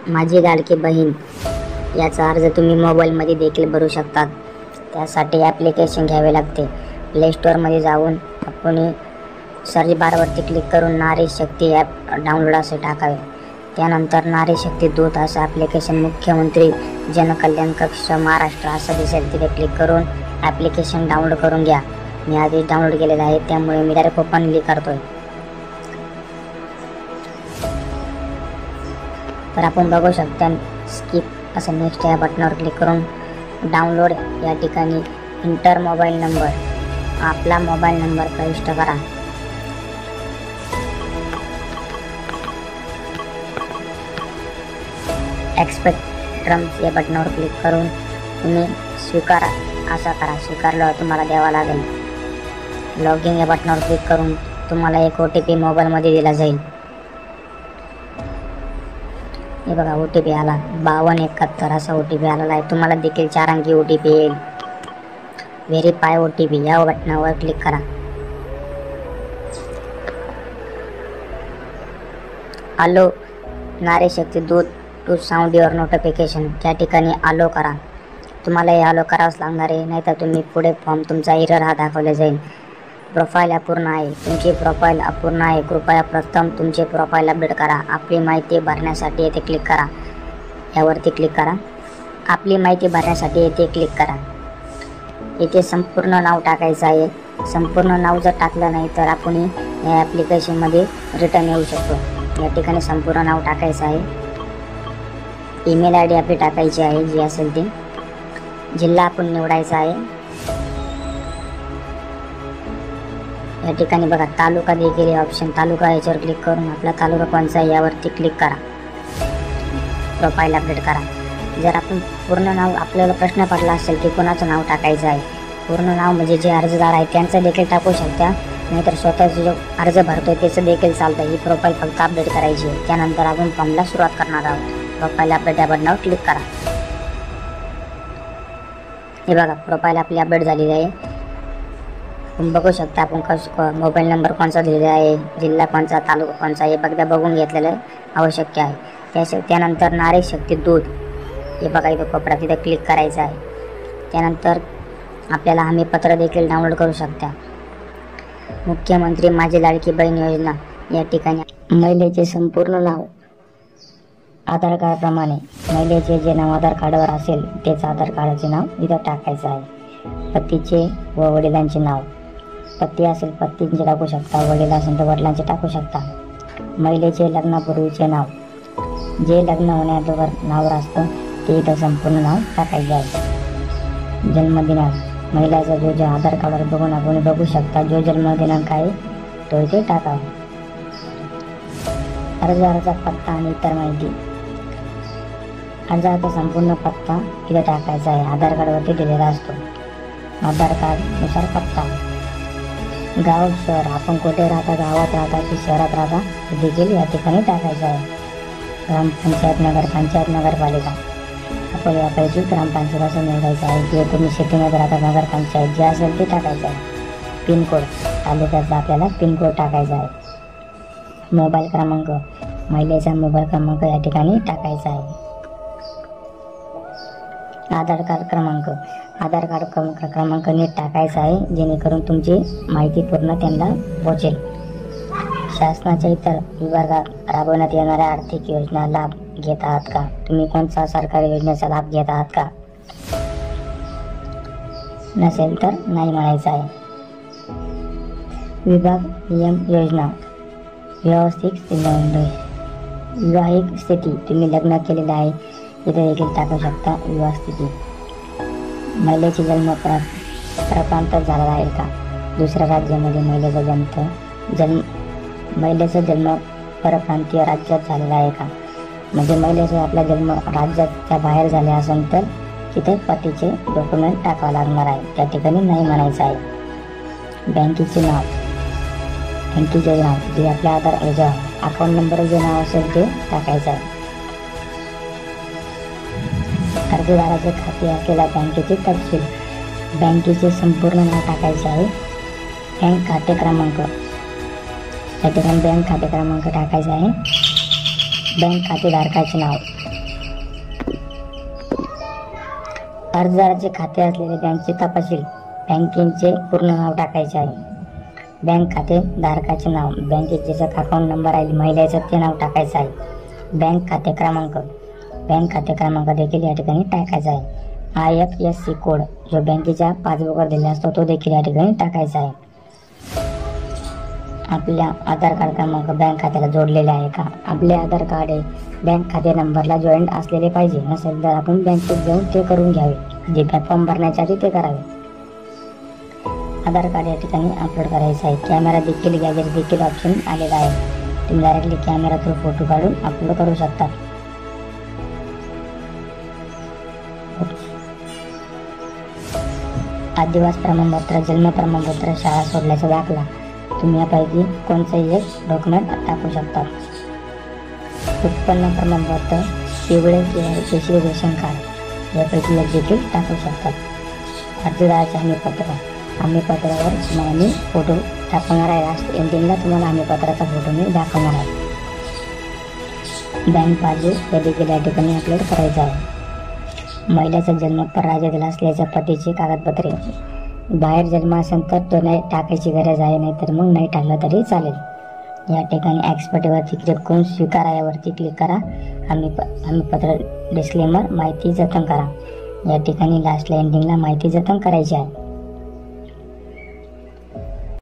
माझी लाडकी बहीण याचा अर्ज तुम्ही मोबाईलमध्ये देखील भरू शकतात. त्यासाठी ॲप्लिकेशन घ्यावे लागते. प्ले स्टोअरमध्ये जाऊन आपण सर्च बारवरती क्लिक करून नारी शक्ती ॲप डाउनलोड असे टाकावे. त्यानंतर नारी शक्ती दूत असं ॲप्लिकेशन मुख्यमंत्री जनकल्याण कक्ष महाराष्ट्र असं दिसेल, तिथे क्लिक करून ॲप्लिकेशन डाउनलोड करून घ्या. मी आधी डाउनलोड केलेलं आहे, त्यामुळे मी डायरेक्ट ओपनली करतोय. तर आपण बघू शकता स्किप असं नेक्स्ट या बटनावर क्लिक करून डाउनलोड या ठिकाणी इंटर मोबाईल नंबर, आपला मोबाईल नंबर प्रविष्ट करा. एक्सपेक्ट टर्म्स या बटनावर क्लिक करून तुम्ही स्वीकारा असा करा. स्वीकारल्यावर तुम्हाला द्यावा लागेल. लॉग इन या बटनावर क्लिक करून तुम्हाला एक OTP मोबाईलमध्ये दिला जाईल. हे बघा OTP आला 5271 असा OTP आलेला आहे. तुम्हाला देखील 4 अंकी OTP येईल. व्हेरीफाय OTP या बटनावर क्लिक करा. आलो नारी शक्ती दूत टू साऊंड युअर नोटिफिकेशन त्या ठिकाणी आलो करा. तुम्हाला हे आलो करावंच लागणार आहे, नाहीतर तुम्ही पुढे फॉर्म तुमचा एरर हा दाखवला जाईल. प्रोफाईल अपूर्ण आहे, तुमची प्रोफाईल अपूर्ण आहे. कृपया प्रथम तुमचे प्रोफाईल अपडेट करा. आपली माहिती भरण्यासाठी येथे क्लिक करा. यावरती क्लिक करा. आपली माहिती भरण्यासाठी येथे क्लिक करा. येथे संपूर्ण नाव टाकायचं आहे. संपूर्ण नाव जर टाकलं नाही तर आपण या ॲप्लिकेशनमध्ये रिटर्न येऊ शकतो. या ठिकाणी संपूर्ण नाव टाकायचं आहे. ईमेल ID आपली टाकायची आहे जी असेल ती. जिल्हा आपण निवडायचा आहे. या ठिकाणी बघा तालुका देखील ऑप्शन, तालुका याच्यावर क्लिक करून आपला तालुका कोणचा आहे यावरती क्लिक करा. प्रोफाईल अपडेट करा. जर आपण पूर्ण नाव आपल्याला प्रश्न पडला असेल की कोणाचं नाव टाकायचं आहे, पूर्ण नाव म्हणजे जे अर्जदार आहे त्यांचं देखील टाकू शकता, नाहीतर स्वतःचं जो अर्ज भरतोय त्याचं देखील चालतं. ही प्रोफाईल फक्त अपडेट करायची आहे. त्यानंतर आपण फॉर्मला सुरुवात करणार आहोत. प्रोफाईल अपडेट या बटनावर क्लिक करा. हे बघा प्रोफाईल आपली अपडेट झालेली आहे. तुम्ही बघू शकता आपण मोबाईल नंबर कोणता दिलेला आहे, जिल्हा कोणता, तालुका कोणता हे बघता बघून घेतलेलं आवश्यक आहे. त्यानंतर नारी शक्ती दूत हे बघा इथं कोपऱ्यात तिथे क्लिक करायचं आहे. त्यानंतर आपल्याला हमीपत्र देखील डाउनलोड करू शकता. मुख्यमंत्री माझी लाडकी बहीण योजना या ठिकाणी महिलेचे संपूर्ण नाव आधार कार्डप्रमाणे महिलेचे जे नाव आधार कार्डवर असेल तेच आधार कार्डाचे नाव इथं टाकायचं आहे. पतीचे व वडिलांचे नाव, पती असेल पतींचे टाकू शकता, वडील असेल तर वडिलांचे टाकू शकता. महिलेचे लग्नापूर्वीचे नाव, जे लग्न होण्याअगोदर नाव असतं ते इथं संपूर्ण नाव टाकायचे आहे. जन्मदिनांक महिलाचा जो आधार कार्डवर बघून आपण बघू शकता जो जन्मदिनांक आहे तो इथे टाकावा. अर्जदाराचा पत्ता आणि इतर माहिती, अर्जाचा संपूर्ण पत्ता इथे टाकायचा आहे. आधार कार्डवरती दिलेला असतो. आधार कार्डनुसार पत्ता, गाव, शहर, आपण कुठे राहता, गावात राहता की शहरात राहता हे देखील या ठिकाणी टाकायचं आहे. ग्रामपंचायत, नगरपंचायत, नगरपालिका आपण यापैकी ग्रामपंचायत असं निवडायचं आहे. किंवा तुम्ही सिटीमध्ये राहता नगरपंचायत जे असेल ते टाकायचं आहे. पिनकोड, तालुक्याचा आपल्याला पिनकोड टाकायचा आहे. मोबाईल क्रमांक, महिलेचा मोबाईल क्रमांक या ठिकाणी टाकायचा आहे. आधार कार्ड क्रमांक, आधार कार्ड क्रमांक नीट टाकायचा आहे जेणेकरून तुमची माहिती पूर्ण त्यांना पोहोचेल. शासनाच्या इतर विभागात राबवण्यात येणाऱ्या आर्थिक योजना लाभ घेत आहात का? तुम्ही कोणता सरकारी योजनेचा लाभ घेत आहात का? नसेल तर नाही म्हणायचं आहे. विभाग, नियम, योजना, विवाहिक स्थिती, तुम्ही लग्न केलेलं आहे इथे देखील टाकू शकता. विवाह स्थिती, महिलेची जन्म परप्रांतात झालेला आहे का? दुसऱ्या राज्यामध्ये महिलेचा जन्म परप्रांतीय राज्यात झालेला आहे का? म्हणजे महिलेचा आपला जन्म राज्याच्या बाहेर झाले असेल तर तिथे पतीचे डॉक्युमेंट टाकावं लागणार आहे. त्या ठिकाणी नाही म्हणायचं आहे. बँकेचे नाव, बँकेचे नाव जे आपल्या आधार अकाउंट नंबर जे नाव असेल ते टाकायचं आहे. अर्जदाराचे खाते असलेल्या बँकेचे तपशील, बँकेचे संपूर्ण नाव टाकायचे आहे. बँक खाते क्रमांक, या ठिकाणी बँक खाते क्रमांक टाकायचा आहे. बँक खातेधारकाचे नाव. अर्जदाराचे खाते असलेले बँकेचे तपशील. बँकेचे पूर्ण नाव टाकायचे आहे. बँक खाते धारकाचे नाव. बँकेत ज्याचा अकाउंट नंबर आहे महिलेचं ते नाव टाकायचं आहे. बँक खाते क्रमांक. बँक खाते क्रमांक देखील या ठिकाणी टाकायचा आहे. IFSC कोड जो बँकेच्या पासबुकवर दिलेला असतो तो देखील या ठिकाणी टाकायचा आहे. आपल्या आधार कार्ड क्रमांक बँक खात्याला जोडलेले आहे का. आपले आधार कार्ड हे बँक खाते नंबरला जॉईंट असलेले पाहिजे. नसेल तर आपण बँकेत जाऊन ते करून घ्यावे. जे फॉर्म भरण्याच्या आधी ते करावे. आधार कार्ड या ठिकाणी अपलोड करायचं आहे. कॅमेरा देखील गॅजेट देखील ऑप्शन आलेला आहे. तुम्ही डायरेक्टली कॅमेरा थ्रू फोटो काढून अपलोड करू शकता. आदिवास प्रमाणपत्र, जन्म प्रमाणपत्र, शाळा सोडल्याचा दाखला, तुम्ही यापैकी कोणतेही एक डॉक्युमेंट टाकू शकता. उत्पन्न प्रमाणपत्र, पिवळे किंवा केशरी रेशन कार्ड यापैकी एक देखील टाकू शकतात. अर्जदाराचे हमीपत्र. हमीपत्रावर तुम्हाला मी फोटो दाखवणार आहे. लास्ट एंडिंगला तुम्हाला हमीपत्राचा फोटो मी दाखवणार आहे. बँक पासबुक हे देखील या ठिकाणी अपलोड करायचं आहे. महिलेचा जन्म राज्यातील असल्याच्या पतीची कागदपत्रे. बाहेर जन्म असेल तर तो नाही टाकायची गरज आहे, नाहीतर मग नाही टाकलं तरी चालेल. या ठिकाणी एक्सपर्टवरती क्लिक करून स्वीकारा यावरती क्लिक करा. हमीपत्र डिस्क्लेमर माहिती जतन करा. या ठिकाणी लास्टला एंडिंगला माहिती जतन करायची आहे.